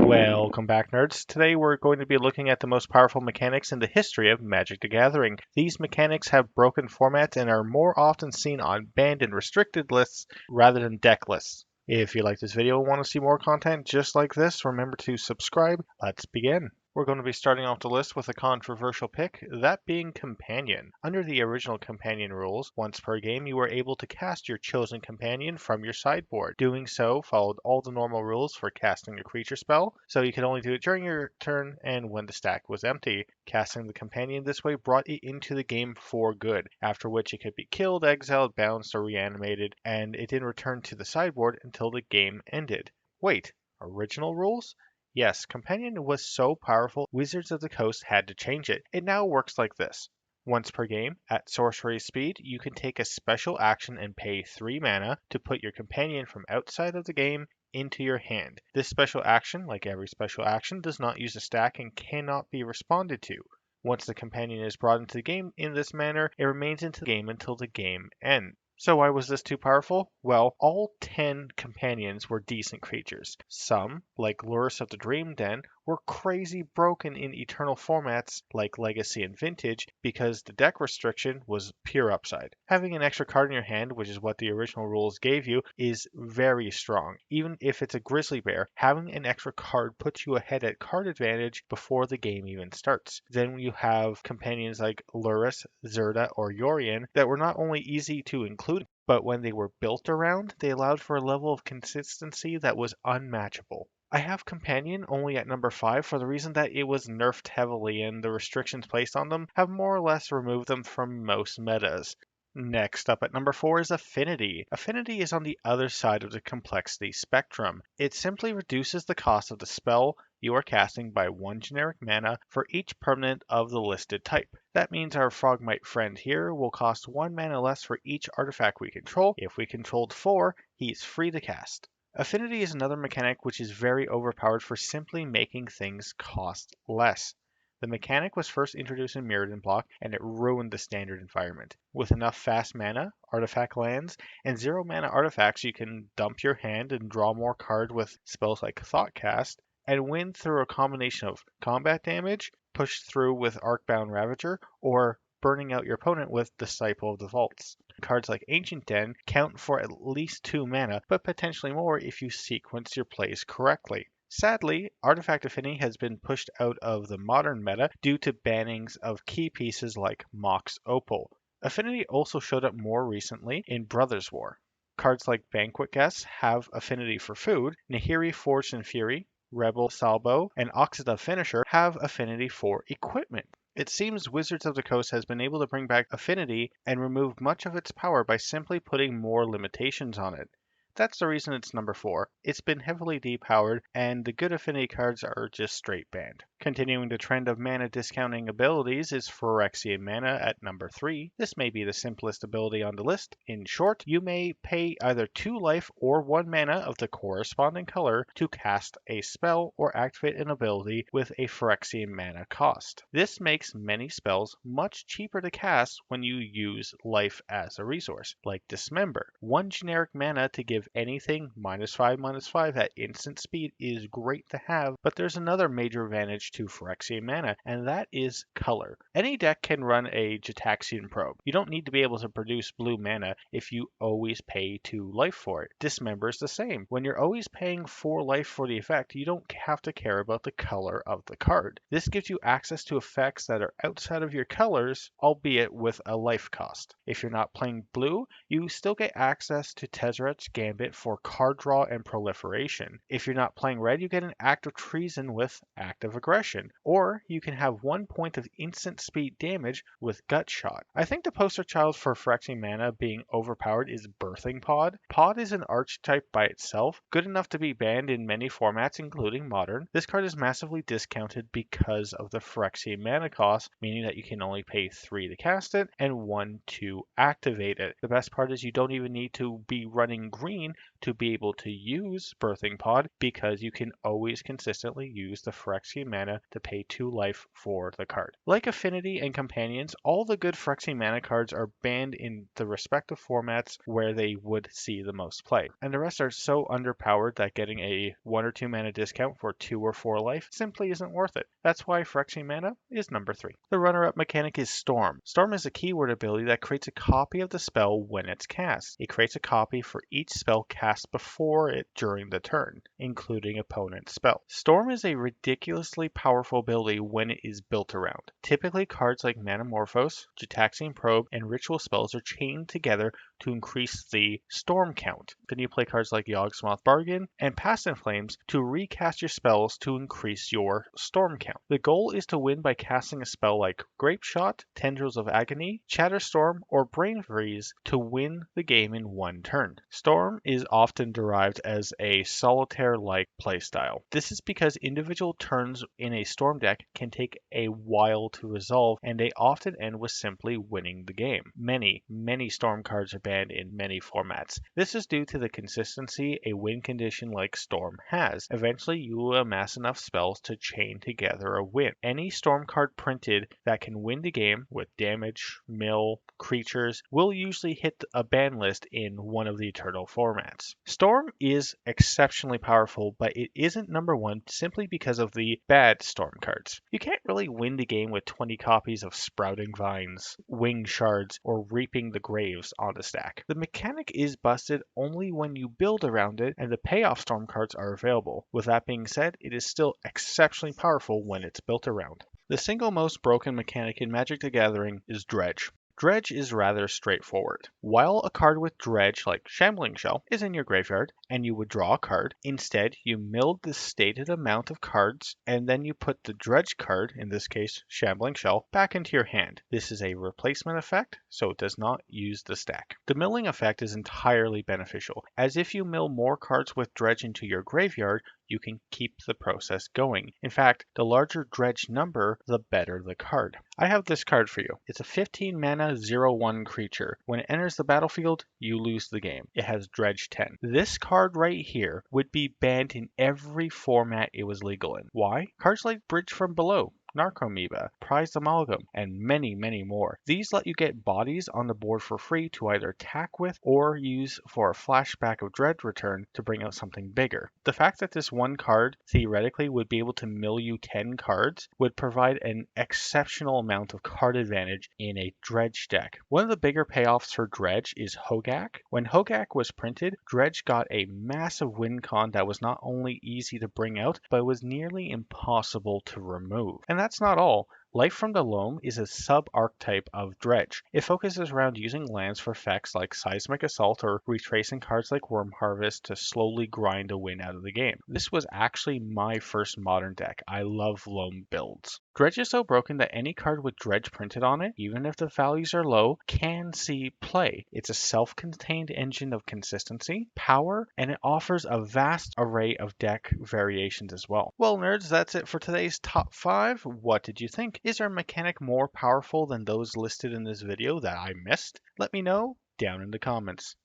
Welcome back, nerds. Today we're going to be looking at the most powerful mechanics in the history of Magic the Gathering. These mechanics have broken formats and are more often seen on banned and restricted lists rather than deck lists. If you like this video and want to see more content just like this, remember to subscribe. Let's begin. We're going to be starting off the list with a controversial pick, that being Companion. Under the original Companion rules, once per game you were able to cast your chosen companion from your sideboard. Doing so followed all the normal rules for casting a creature spell, so you could only do it during your turn and when the stack was empty. Casting the companion this way brought it into the game for good, after which it could be killed, exiled, bounced, or reanimated, and it didn't return to the sideboard until the game ended. Wait, original rules? Yes, Companion was so powerful, Wizards of the Coast had to change it. It now works like this. Once per game, at sorcery speed, you can take a special action and pay 3 mana to put your companion from outside of the game into your hand. This special action, like every special action, does not use a stack and cannot be responded to. Once the companion is brought into the game in this manner, it remains into the game until the game ends. So why was this too powerful? Well, all 10 companions were decent creatures. Some, like Lurrus of the Dream Den, were crazy broken in eternal formats like Legacy and Vintage because the deck restriction was pure upside. Having an extra card in your hand, which is what the original rules gave you, is very strong. Even if it's a Grizzly Bear, having an extra card puts you ahead at card advantage before the game even starts. Then you have companions like Lurrus, Zerda, or Yorion that were not only easy to include, but when they were built around, they allowed for a level of consistency that was unmatchable. I have Companion only at number 5 for the reason that it was nerfed heavily and the restrictions placed on them have more or less removed them from most metas. Next up at number 4 is Affinity. Affinity is on the other side of the complexity spectrum. It simply reduces the cost of the spell you are casting by 1 generic mana for each permanent of the listed type. That means our Frogmite friend here will cost 1 mana less for each artifact we control. If we controlled 4, he's free to cast. Affinity is another mechanic which is very overpowered for simply making things cost less. The mechanic was first introduced in Mirrodin block, and it ruined the standard environment. With enough fast mana, artifact lands, and 0 mana artifacts, you can dump your hand and draw more cards with spells like Thoughtcast, and win through a combination of combat damage, push through with Arcbound Ravager, or burning out your opponent with Disciple of the Vaults. Cards like Ancient Den count for at least 2 mana, but potentially more if you sequence your plays correctly. Sadly, Artifact Affinity has been pushed out of the modern meta due to bannings of key pieces like Mox Opal. Affinity also showed up more recently in Brothers War. Cards like Banquet Guests have affinity for food, Nahiri Forged in Fury, Rebel Salvo, and Oxida Finisher have affinity for equipment. It seems Wizards of the Coast has been able to bring back affinity and remove much of its power by simply putting more limitations on it. That's the reason it's number 4. It's been heavily depowered, and the good affinity cards are just straight banned. Continuing the trend of mana discounting abilities is Phyrexian Mana at number 3. This may be the simplest ability on the list. In short, you may pay either 2 life or 1 mana of the corresponding color to cast a spell or activate an ability with a Phyrexian Mana cost. This makes many spells much cheaper to cast when you use life as a resource, like Dismember. 1 generic mana to give anything -5/-5 at instant speed is great to have, but there's another major advantage to Phyrexian Mana, and that is color. Any deck can run a Gitaxian Probe. You don't need to be able to produce blue mana if you always pay 2 life for it. Dismember is the same. When you're always paying 4 life for the effect, you don't have to care about the color of the card. This gives you access to effects that are outside of your colors, albeit with a life cost. If you're not playing blue, you still get access to Tezzeret's Gambit for card draw and proliferation. If you're not playing red, you get an Act of Treason with Act of Aggression, or you can have 1 point of instant speed damage with Gut Shot. I think the poster child for Phyrexian Mana being overpowered is Birthing Pod. Pod is an archetype by itself, good enough to be banned in many formats including Modern. This card is massively discounted because of the Phyrexian Mana cost, meaning that you can only pay 3 to cast it and 1 to activate it. The best part is you don't even need to be running green to be able to use Birthing Pod because you can always consistently use the Phyrexian Mana to pay 2 life for the card. Like Affinity and Companions, all the good Phyrexian Mana cards are banned in the respective formats where they would see the most play, and the rest are so underpowered that getting a 1 or 2 mana discount for 2 or 4 life simply isn't worth it. That's why Phyrexian Mana is number 3. The runner-up mechanic is Storm. Storm is a keyword ability that creates a copy of the spell when it's cast. It creates a copy for each spell cast before it during the turn, including opponent's spell. Storm is a ridiculously powerful ability when it is built around. Typically, cards like Manamorphose, Gitaxian Probe, and Ritual spells are chained together to increase the storm count. Then you play cards like Yawgmoth Bargain and Past in Flames to recast your spells to increase your storm count. The goal is to win by casting a spell like Grape Shot, Tendrils of Agony, Chatterstorm, or Brain Freeze to win the game in one turn. Storm is often derived as a solitaire-like playstyle. This is because individual turns in a storm deck can take a while to resolve, and they often end with simply winning the game. Many storm cards are banned in many formats. This is due to the consistency a win condition like Storm has. Eventually, you will amass enough spells to chain together a win. Any storm card printed that can win the game with damage, mill, creatures will usually hit a ban list in one of the Eternal formats. Storm is exceptionally powerful, but it isn't number 1 simply because of the bad Storm cards. You can't really win the game with 20 copies of Sprouting Vines, Wing Shards, or Reaping the Graves on the stack. The mechanic is busted only when you build around it and the payoff Storm cards are available. With that being said, it is still exceptionally powerful when it's built around. The single most broken mechanic in Magic the Gathering is Dredge. Dredge is rather straightforward. While a card with Dredge, like Shambling Shell, is in your graveyard and you would draw a card, instead you milled the stated amount of cards and then you put the Dredge card, in this case Shambling Shell, back into your hand. This is a replacement effect, so it does not use the stack. The milling effect is entirely beneficial, as if you mill more cards with Dredge into your graveyard, you can keep the process going. In fact, the larger Dredge number, the better the card. I have this card for you. It's a 15 mana 0/1 creature. When it enters the battlefield, you lose the game. It has Dredge 10. This card right here would be banned in every format it was legal in. Why? Cards like Bridge from Below, Narcomoeba, Prized Amalgam, and many more. These let you get bodies on the board for free to either attack with or use for a flashback of Dread Return to bring out something bigger. The fact that this one card theoretically would be able to mill you 10 cards would provide an exceptional amount of card advantage in a Dredge deck. One of the bigger payoffs for Dredge is Hogak. When Hogak was printed, Dredge got a massive win con that was not only easy to bring out, but was nearly impossible to remove. And that's not all. Life from the Loam is a sub-archetype of Dredge. It focuses around using lands for effects like Seismic Assault or retracing cards like Worm Harvest to slowly grind a win out of the game. This was actually my first modern deck. I love Loam builds. Dredge is so broken that any card with Dredge printed on it, even if the values are low, can see play. It's a self-contained engine of consistency, power, and it offers a vast array of deck variations as well. Well, nerds, that's it for today's top 5. What did you think? Is our mechanic more powerful than those listed in this video that I missed? Let me know down in the comments.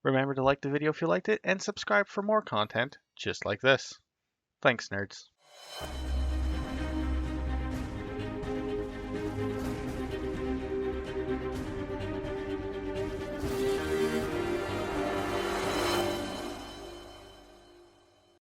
Remember to like the video if you liked it and subscribe for more content just like this. Thanks, nerds.